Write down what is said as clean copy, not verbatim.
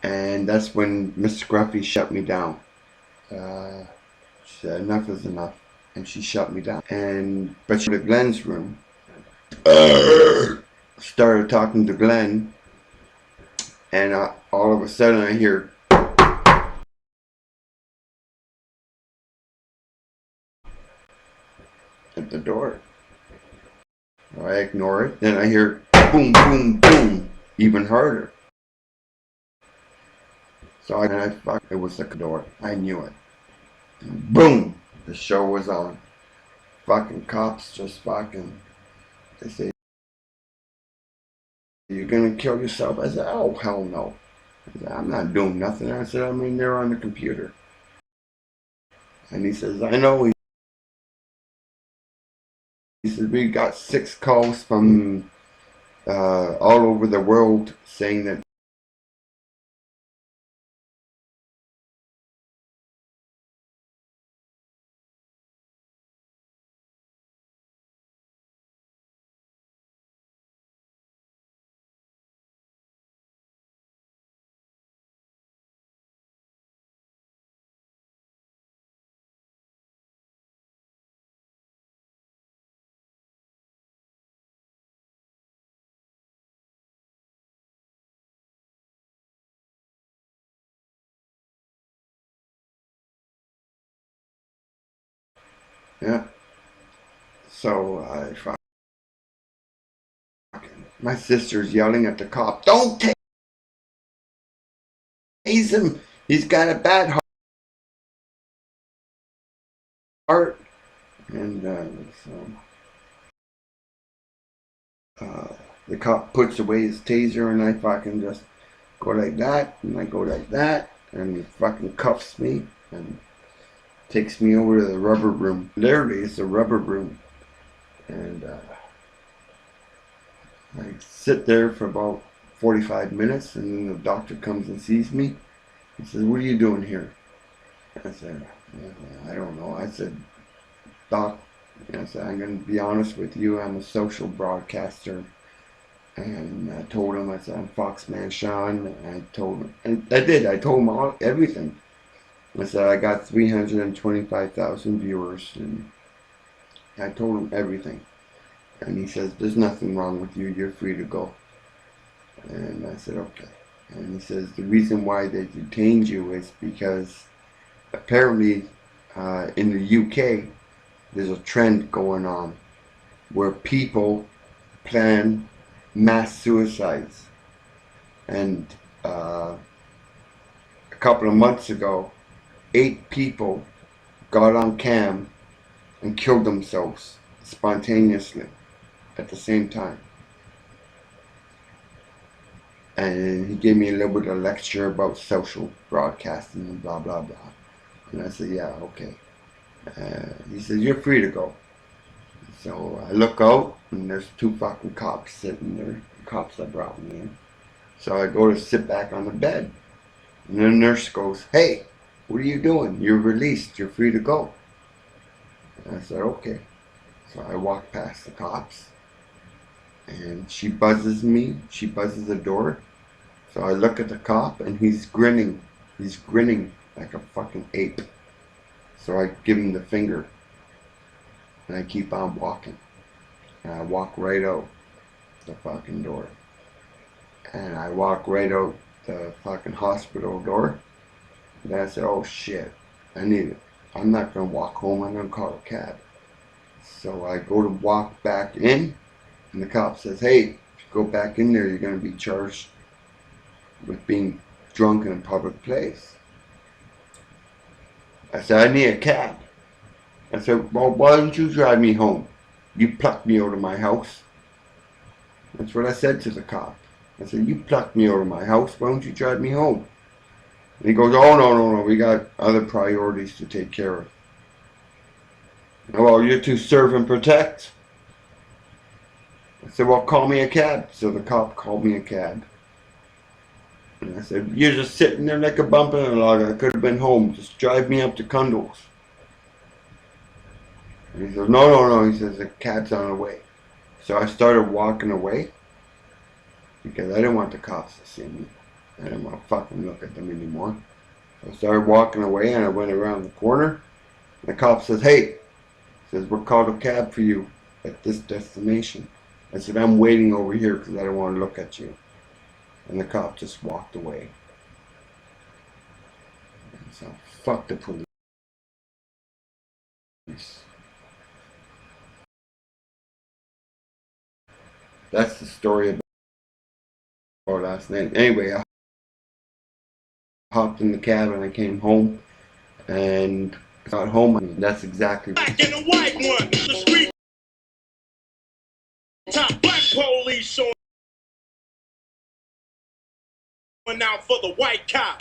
And that's when Miss Scruffy shut me down. She said, enough is enough. And she shut me down. But she went to Glenn's room. Started talking to Glenn. And all of a sudden I hear at the door. I ignore it. Then I hear boom, boom, boom, even harder. So it was the door. I knew it. And boom, the show was on. Fucking cops just fucking. They say, "You're gonna kill yourself?" I said, "Oh hell no." I said, "I'm not doing nothing." I said, "I mean, they're on the computer." And he says, "I know." He says, "We got 6 calls from all over the world saying that yeah." So my sister's yelling at the cop, "Don't tase him. He's got a bad heart." And the cop puts away his taser, and I fucking just go like that, and I go like that, and he fucking cuffs me and takes me over to the rubber room. Literally, it's a rubber room. And I sit there for about 45 minutes, and then the doctor comes and sees me. He says, "What are you doing here?" I said, "I don't know." I said, "Doc," I said, "I'm going to be honest with you. I'm a social broadcaster." And I told him, I said, "I'm F0xMan Sean." I told him, and I did. I told him everything. I said, "I got 325,000 viewers," and I told him everything. And he says, "There's nothing wrong with you. You're free to go." And I said, "Okay." And he says, "The reason why they detained you is because apparently in the UK there's a trend going on where people plan mass suicides. And a couple of months ago, 8 people got on cam and killed themselves spontaneously at the same time." And he gave me a little bit of lecture about social broadcasting and blah blah blah. And I said, "Yeah, okay." He said, "You're free to go." So I look out, and there's 2 fucking cops sitting there. The cops that brought me in. So I go to sit back on the bed. And the nurse goes, "Hey, what are you doing? You're released. You're free to go." And I said, "Okay." So I walk past the cops. And she buzzes me. She buzzes the door. So I look at the cop, and he's grinning. He's grinning like a fucking ape. So I give him the finger. And I keep on walking. And I walk right out the fucking door. And I walk right out the fucking hospital door. And I said, "Oh shit, I need it. I'm not gonna walk home. I'm gonna call a cab." So I go to walk back in, and the cop says, "Hey, if you go back in there, you're gonna be charged with being drunk in a public place." I said, "I need a cab." I said, "Well, why don't you drive me home? You plucked me out of my house." That's what I said to the cop. I said, "You plucked me out of my house. Why don't you drive me home?" And he goes, "Oh, no, no, no. We got other priorities to take care of." "Well, you're to serve and protect." I said, "Well, call me a cab." So the cop called me a cab. And I said, "You're just sitting there like a bump in a log. I could have been home. Just drive me up to Cundles." And he says, "No, no, no." He says, "The cab's on the way." So I started walking away because I didn't want the cops to see me. I didn't want to fucking look at them anymore. So I started walking away, and I went around the corner. And the cop says, "Hey," says, "we're called a cab for you at this destination." I said, "I'm waiting over here because I don't want to look at you." And the cop just walked away. And so fuck the police. That's the story about last night. Anyway, I hopped in the cab and I came home and got home. And that's exactly what. Black and the white one, the street top black police showing out for the white cop.